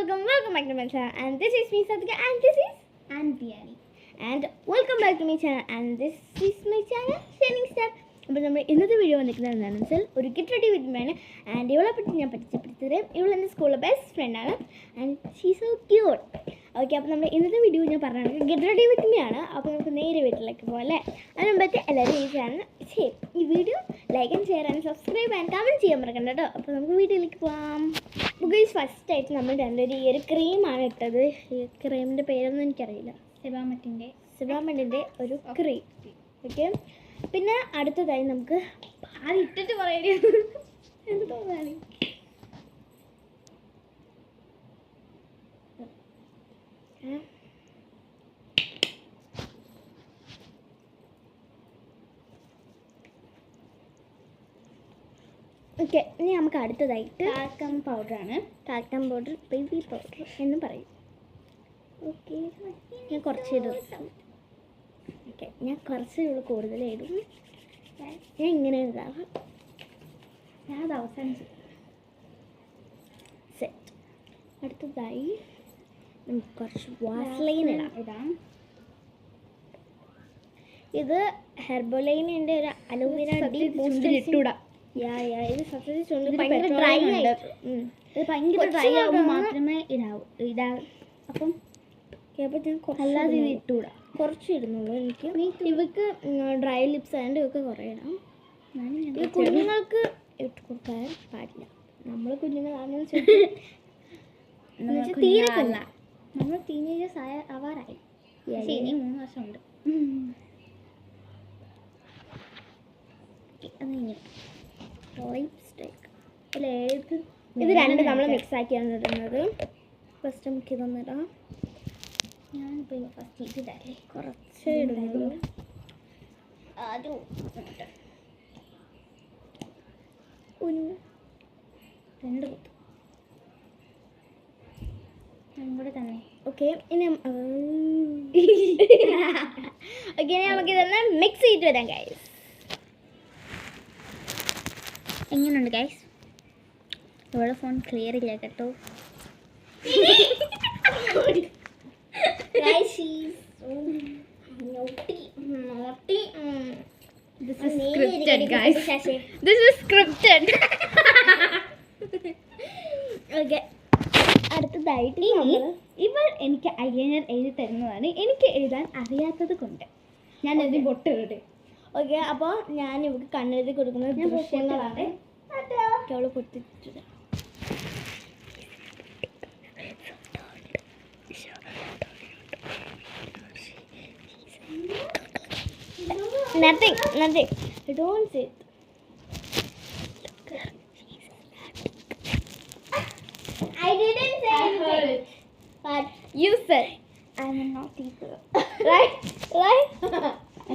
welcome back to my channel. And this is me, Sadhika, and this is Anbiani. and welcome back to my channel. And this is my channel, Shining Star. അപ്പോൾ നമ്മൾ ഇന്നത്തെ video വന്നിരിക്കുന്നത് എന്താണെന്ന് വെച്ചാൽ ഒരു get ready with me ആണ്. And ഇവളെ പറ്റി ഞാൻ പരിചയപ്പെടുത്തത് ഇവൾ എൻ്റെ സ്കൂളിലെ ബെസ്റ്റ് ഫ്രണ്ടാണ്. And she so cute. Okay, അപ്പോൾ നമ്മൾ ഇന്നത്തെ വീഡിയോ ഞാൻ പറഞ്ഞത് ഗെറ്റ് റെഡി വിത്ത് മീ ആണ്. അപ്പോൾ നമുക്ക് നേരെ വീട്ടിലേക്ക് പോകാം അല്ലേ? അതിന് മുമ്പത്തെ എല്ലാവരും ഈ ചാനൽ ചെയ്യും. ഈ video like and share and subscribe and comment ചെയ്യാൻ മറക്കണ്ട കേട്ടോ. അപ്പോൾ നമുക്ക് വീഡിയോയിലേക്ക് പോകാം. ബുഗൈസ് ഫസ്റ്റായിട്ട് നമ്മൾ രണ്ടൊരു ഈ ഒരു ക്രീമാണ് ഇട്ടത്. ഈ ക്രീമിൻ്റെ പേരൊന്നും എനിക്കറിയില്ല. സെബാമെൻറ്റിൻ്റെ ഒരു ക്രീം. ഓക്കെ, പിന്നെ അടുത്തതായി നമുക്ക് അത് ഇട്ടിട്ട് പറയണേ എന്തോ ഓക്കെ. ഇനി നമുക്ക് അടുത്തതായിട്ട് ടാൽക്കം പൗഡറാണ്. ടാൽക്കം പൗഡർ, ബേബി പൗഡർ എന്നും പറയും. ഓക്കെ, ഞാൻ കുറച്ച് ഇടും. ഓക്കെ, ഞാൻ കുറച്ച് കൂടുതൽ ഇടും. ഞാൻ ഇങ്ങനെ ഇടാറ്. ഞാൻ അത് അവസാനിച്ചു. സെറ്റ്. അടുത്തതായി നമുക്ക് കുറച്ച് വാസ്ലൈൻ ഇടാം. ഇത് ഹെർബോലൈനിൻ്റെ ഒരു അലോവേര ഇട്ടൂടാ. ഇത് സത്യത്തിൽ ഭയങ്കര ഡ്രൈ ആയിട്ട് ഇത് ഭയങ്കര ഡ്രൈ ആകുമ്പോൾ മാത്രമേ ഇടാവും. അപ്പം അല്ലാതെ ഇത് ഇട്ടൂടാ. കുറച്ച് ഇടുന്നുള്ളൂ. എനിക്ക് ഇവക്ക് ഡ്രൈ ലിപ്സ് ആയതുകൊണ്ട് ഇവക്ക് കുറേ ഇടാം. ഇത് കുഞ്ഞുങ്ങൾക്ക് ഇട്ട് കൊടുക്കാൻ പാടില്ല. നമ്മൾ കുഞ്ഞുങ്ങളാണെന്ന് വെച്ചാൽ തീരെ കൊല്ല. നമ്മൾ ടീനേജേഴ്സ് ആവാറായി. ഇനി 3 വർഷമുണ്ട്. ലിപ്സ്റ്റിക് ഇത് രണ്ട് നമ്മൾ മിക്സ് ആക്കിയാണ് ഇടുന്നത്. ഫസ്റ്റ് നമുക്ക് ഇതൊന്നും ഇടാം. ഞാനിപ്പോൾ ഫസ്റ്റ് ഇതിട്ടല്ലേ കുറച്ച് ഇടുന്നുള്ളൂ. അത് രണ്ട് കുത്തു കൂടെ തന്നെ. ഓക്കെ, ഇനി ഓക്കെ നമുക്ക് ഇതൊന്ന് മിക്സ് ചെയ്തിട്ട് വരാം ഗൈസ്. എങ്ങനെയുണ്ട് ഗൈസ്? ഇവിടെ ഫോൺ ക്ലിയർ ഇല്ല കേട്ടോ. Guys, she's so naughty. This is scripted, guys. This is scripted. Okay. അടുത്തതായിട്ട് ഇവൾ എനിക്ക് ഐലൈനർ എഴുതി തരുന്നതാണ്. എനിക്ക് എഴുതാൻ അറിയാത്തത് കൊണ്ട് ഞാൻ എഴുതി പൊട്ട് ഇടും. ഓക്കെ, അപ്പോൾ ഞാൻ ഇവർക്ക് കണ്ണെഴുതി കൊടുക്കുന്ന ദൃശ്യങ്ങളാണ്. അവള് പൊട്ടിച്ചിട്ട് Nothing. Don't say it. I didn't say anything. But you said I'm a naughty girl. right?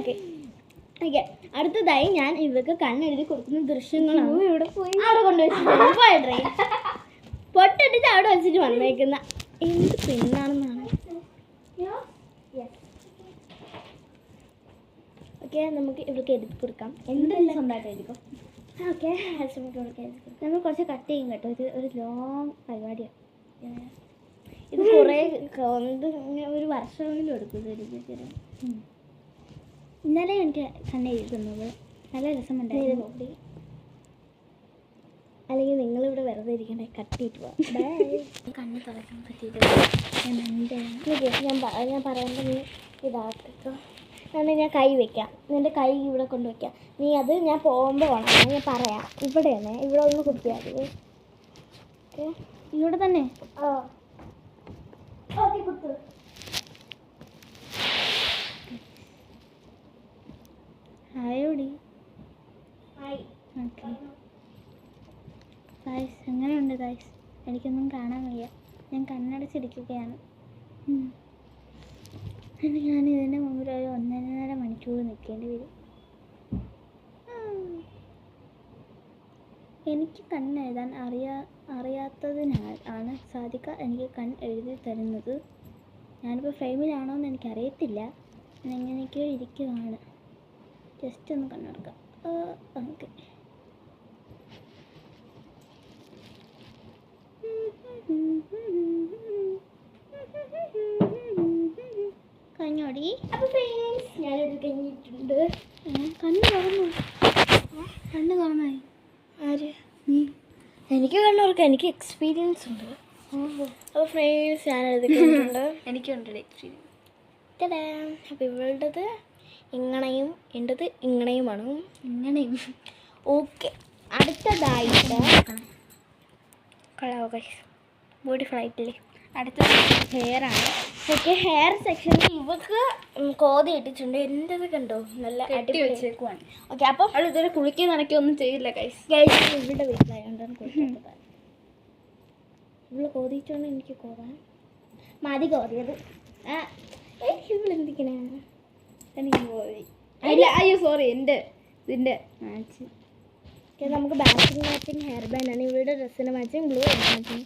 Okay. അടുത്തതായി ഞാൻ ഇവർക്ക് കണ്ണെഴുതി കൊടുക്കുന്ന ദൃശ്യങ്ങളാണ്. ഇവിടെ പോയി അവിടെ കൊണ്ടുവച്ചിട്ട് പൊട്ടിട്ടിട്ട് അവിടെ വെച്ചിട്ട് വന്നേക്കുന്ന എന്ത് പെണ്ണാണെന്നാണ്. ഓക്കെ, നമുക്ക് ഇവർക്ക് എഴുതി കൊടുക്കാം. എന്തെല്ലാം സ്വന്തമായിട്ട് എഴുതിക്കും. ഓക്കെ, നമ്മൾ കുറച്ച് കട്ട് ചെയ്യും കേട്ടോ. ഇത് ഒരു ലോങ് പരിപാടിയാണ്. ഇത് കുറേ ഒരു വർഷമെങ്കിലും എടുക്കും എനിക്ക്. ഇന്നലെ എനിക്ക് കണ്ണ് എഴുതുന്നത് നല്ല രസമുണ്ടായിരുന്നു. അല്ലെങ്കിൽ നിങ്ങളിവിടെ വെറുതെ ഇരിക്കണേ, കട്ട് ചെയ്തിട്ട് പോവാം. കണ്ണ് തുറക്കാൻ പറ്റിയിട്ട് ഞാൻ പറയുമ്പോൾ നീ ഇതാക്കിക്കോ. ഞാൻ കൈ വെക്കാം, നിൻ്റെ കൈ ഇവിടെ കൊണ്ടുവയ്ക്കാം. നീ അത് ഞാൻ പോകുമ്പോൾ വേണം. ഞാൻ പറയാം. ഇവിടെയാണ്, ഇവിടെ ഒന്ന് കുത്തിയാൽ ഓക്കെ. ഇവിടെ തന്നെ. ഓക്കെ, കുത്തു. ഹായോടി. ഹായ്. ഓക്കെ ഗായ്സ്, എങ്ങനെയുണ്ട് ഗായ്സ്? എനിക്കൊന്നും കാണാൻ വയ്യ. ഞാൻ കണ്ണടച്ചിരിക്കുകയാണ്. ഞാൻ ഇതിൻ്റെ മുമ്പിൽ ഒരു 1.5 മണിക്കൂർ നിൽക്കേണ്ടി വരും. എനിക്ക് കണ്ണെഴുതാൻ അറിയാത്തതിനാൽ ആണ് സാധിക എനിക്ക് എഴുതി തരുന്നത്. ഞാനിപ്പോൾ ഫ്രെയിമിലാണോ എന്ന് എനിക്കറിയത്തില്ല. എങ്ങനെയൊക്കെയോ ഇരിക്കുവാണ്. ജസ്റ്റ് ഒന്ന് കണ്ണെടുക്കാം. ഓക്കെ, എക്സ്പീരിയൻസ് ഉണ്ട്. അപ്പോൾ ഫ്രണ്ട്സ് ഞാൻ എഴുതിയിട്ടുണ്ട്. എനിക്കുണ്ട് എക്സ്പീരിയൻസ്. അപ്പോൾ ഇവളുടേത് ഇങ്ങനെയും എൻ്റെത് ഇങ്ങനെയുമാണ്. ഇങ്ങനെയും. ഓക്കെ, അടുത്തതായിട്ട് കളാവോ ഗൈസ്, ബ്യൂട്ടിഫുൾ ആയിട്ടില്ലേ. അടുത്തത് ഹെയറാണ്. ഓക്കെ, ഹെയർ സെക്ഷനിൽ ഇവക്ക് കോതി ഇട്ടിട്ടുണ്ട്. എൻ്റെത് കണ്ടോ നല്ല കെട്ടി വെച്ചേക്കുവാണ്. ഓക്കെ, അപ്പം അവൾ ഇതുവരെ കുളിക്കാൻ നനയ്ക്കൊന്നും ചെയ്യില്ല ഗൈസ്. ഗൈസ് ഇവളുടെ വീട്ടിലായതുകൊണ്ടാണ് കുളിക്കാത്തത്. ഇവള് കോതിയിട്ടാണ് എനിക്ക് കോതാൻ മതി കോതിയത്. ഇവളെന്തിക്കണേ എനിക്ക് പോയി. അല്ല, അയ്യോ സോറി, ഇതിൻ്റെ മാച്ച്. നമുക്ക് മാച്ചിങ് ഹെയർ ബാൻഡ് ആണ്. ഇവളുടെ ഡ്രസ്സിന് മാച്ചിങ് ബ്ലൂ മാച്ചിങ്.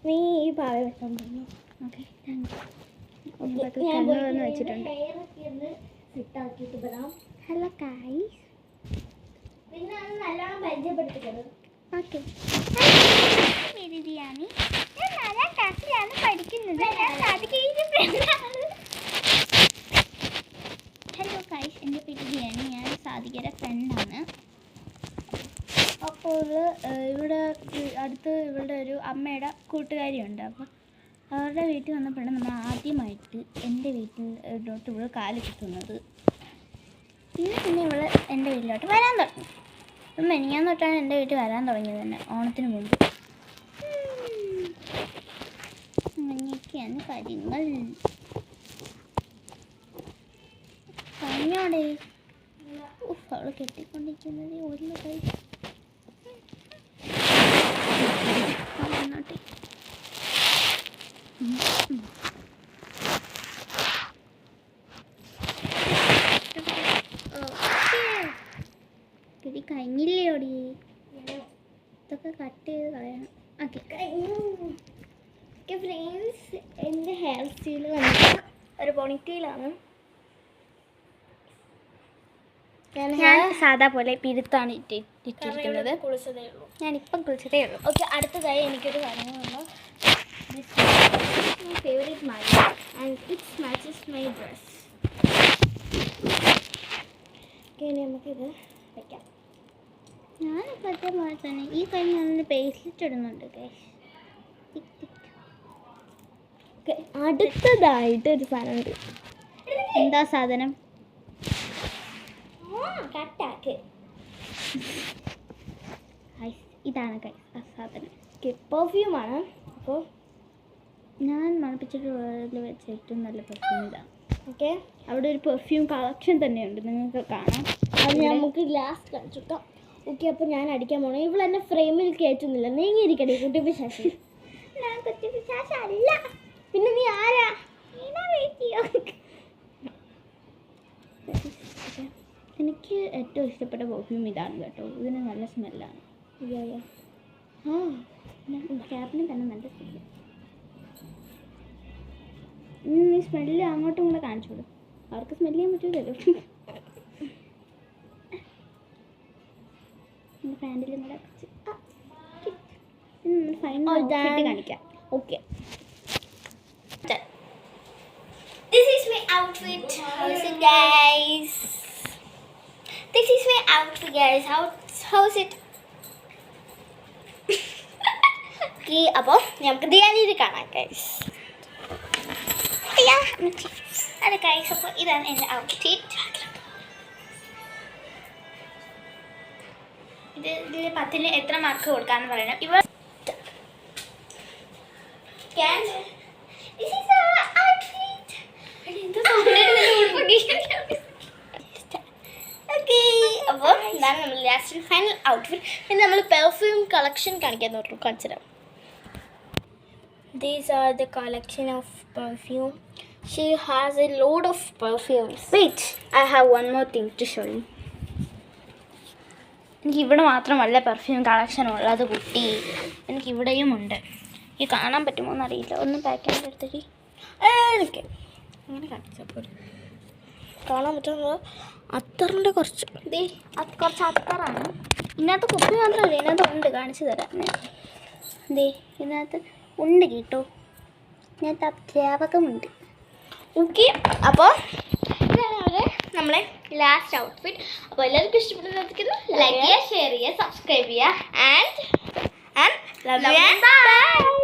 നീ ഈ പാവ വെക്കാൻ പറഞ്ഞു. ഓക്കെ, ഞാൻ വെച്ചിട്ടുണ്ട്. സെറ്റാക്കിയിട്ട് വരാം. Hello guys. പിന്നെ അത് നല്ലോണം പരിചയപ്പെടുത്തിക്കത്. ഓക്കെ, ബിരിയാണി. ഞാൻ 4ാം ക്ലാസ്സിലാണ് പഠിക്കുന്നത്. ഞാൻ സാധിക്കുന്ന ഫ്രണ്ടാണ്. ഹലോ ഗൈസ്, എൻ്റെ പേര് ബിരിയാണി. ഞാൻ സാധികയുടെ ഫ്രണ്ടാണ്. അപ്പോൾ ഇവിടെ അടുത്ത് ഇവളുടെ ഒരു അമ്മയുടെ കൂട്ടുകാരിയുണ്ട്. അപ്പോൾ അവരുടെ വീട്ടിൽ വന്നപ്പോഴാണ് നമ്മൾ ആദ്യമായിട്ട് എൻ്റെ വീട്ടിലോട്ട് ഇവൾ കാല് കുത്തുന്നത്. പിന്നെ ഇവൾ എൻ്റെ വീട്ടിലോട്ട് വരാൻ തുടങ്ങി. ഇപ്പം മെനിയാന്ന് തൊട്ടാണ് എൻ്റെ വീട്ടിൽ വരാൻ തുടങ്ങിയത് തന്നെ, ഓണത്തിന് മുമ്പ്. അങ്ങനെയൊക്കെയാണ് കാര്യങ്ങൾ. കഴിഞ്ഞോടെ അവൾ കെട്ടിക്കൊണ്ടിരിക്കുന്നത് ഒരു കൈ കിടി കഴിഞ്ഞില്ലേ ഓടി. ഇതൊക്കെ കട്ട് ചെയ്ത് കളയണം. ഓക്കെ ഫ്രണ്ട്സ്, എൻ്റെ ഹെയർ സ്റ്റൈൽ വന്നിട്ട് ഒരു പോണിറ്റെയിലാണ്. ഞാൻ സാധാ പോലെ പിരുത്താണ് ഇട്ടിരിക്കുന്നത്. കുളിച്ചതേ ഉള്ളൂ. ഞാനിപ്പം കുളിച്ചതേ ഉള്ളൂ. ഓക്കെ, അടുത്തതായി എനിക്കൊരു കാര്യങ്ങളുണ്ട്. My favourite match and it's matches my dress. Okay, ഇനി നമുക്കിത് വയ്ക്കാം. ഞാനിപ്പോഴത്തെ പോലെ തന്നെ ഈ കഴിഞ്ഞ ഞാനൊരു പേസ്ലിറ്റ് ഇടുന്നുണ്ട്. ഓക്കെ, അടുത്തതായിട്ട് ഒരു സാധനമുണ്ട്. എന്താ സാധനം? കട്ടാക്ക്. ഇതാണ് ഗൈസ് ആ സാധനം. പെർഫ്യൂമാണ്. അപ്പോൾ ഞാൻ മണപ്പിച്ചിട്ട് വെച്ച ഏറ്റവും നല്ല പെർഫ്യൂം ഇതാണ്. ഓക്കെ, അവിടെ ഒരു പെർഫ്യൂം കളക്ഷൻ തന്നെയുണ്ട്, നിങ്ങൾക്ക് കാണാം. അത് നമുക്ക് ലാസ്റ്റ് കാണിച്ചിട്ടാം. ഓക്കെ, അപ്പോൾ ഞാൻ അടിക്കാൻ പോകണം. ഇവൾ എന്നെ ഫ്രെയിമിൽ കയറ്റുന്നില്ല. നീങ്ങിയിരിക്കട്ടെ കുട്ടിപ്പിശാശി. ഞാൻ കുട്ടിപ്പിശാശല്ല. പിന്നെ നീ ആരാ? എനിക്ക് ഏറ്റവും ഇഷ്ടപ്പെട്ട പെർഫ്യൂം ഇതാണ് കേട്ടോ. ഇതിന് നല്ല സ്മെല്ലാണ്. ആ ക്യാപ്പിന് തന്നെ നല്ല സ്മെല്ല്. ഈ സ്മെല്ല് അങ്ങോട്ടും കൂടെ കാണിച്ചു കൊടുക്കും. അവർക്ക് സ്മെല്ല് ചെയ്യാൻ പറ്റൂലല്ലോ. എൻ്റെ പാൻറ്റിലും കൂടെ ഫൈനൽ കാണിക്കാം. Okay, this is my outfit. How's it guys? This is my outfit guys. How's it? Okay, അപ്പോൾ നമുക്ക് ദിയാനിയിൽ കാണാം ഗൈസ്. അതെ ഗൈസ്, അപ്പോൾ ഇതാണ് എൻ്റെ ഔട്ട്ഫിറ്റ്. ഇതിൽ 10ന് എത്ര മാർക്ക് കൊടുക്കാമെന്ന് പറയണം. ഇവ This is our outfit. Okay, അപ്പോൾ ഇതാണ് നമ്മൾ ലാസ്റ്റ് ഫൈനൽ ഔട്ട്ഫിറ്റ്. ഇനി നമ്മൾ പെർഫ്യൂം കളക്ഷൻ കാണിക്കാൻ നോക്കും. കാണിച്ചുതരാം. These are the collection of perfume. She has a load of perfumes. Wait, I have one more thing to show you. എനിക്ക് ഇവിടെ മാത്രമല്ല പെർഫ്യൂം കളക്ഷൻ ഉള്ളത് കുട്ടി. എനിക്ക് ഇവിടെയും ഉണ്ട്. ഈ കാണാൻ പറ്റുമോ എന്നറിയില്ല. ഒന്ന് പാക്കിൻ്റെ അടുത്തേക്ക് എനിക്ക് അങ്ങനെ കാണിച്ചപ്പോൾ കാണാൻ പറ്റുന്നത് അത്തറിൻ്റെ കുറച്ച് കുറച്ച് അത്തറാണ്. ഇതിനകത്ത് കുപ്പി മാത്രമല്ല, ഇതിനകത്ത് ഉണ്ട്. കാണിച്ചു തരാം. ഇതിനകത്ത് ഉണ്ട് കേട്ടോ. ഇതിനകത്ത് അധ്യാപകമുണ്ട്. ഓക്കെ, അപ്പോൾ ഇതാണ് നമ്മളെ ലാസ്റ്റ് ഔട്ട്ഫിറ്റ്. അപ്പോൾ എല്ലാവർക്കും ഇഷ്ടപ്പെടുന്ന ലൈക്ക് ചെയ്യുക, ഷെയർ ചെയ്യുക, സബ്സ്ക്രൈബ് ചെയ്യുക. And love you. ബൈ.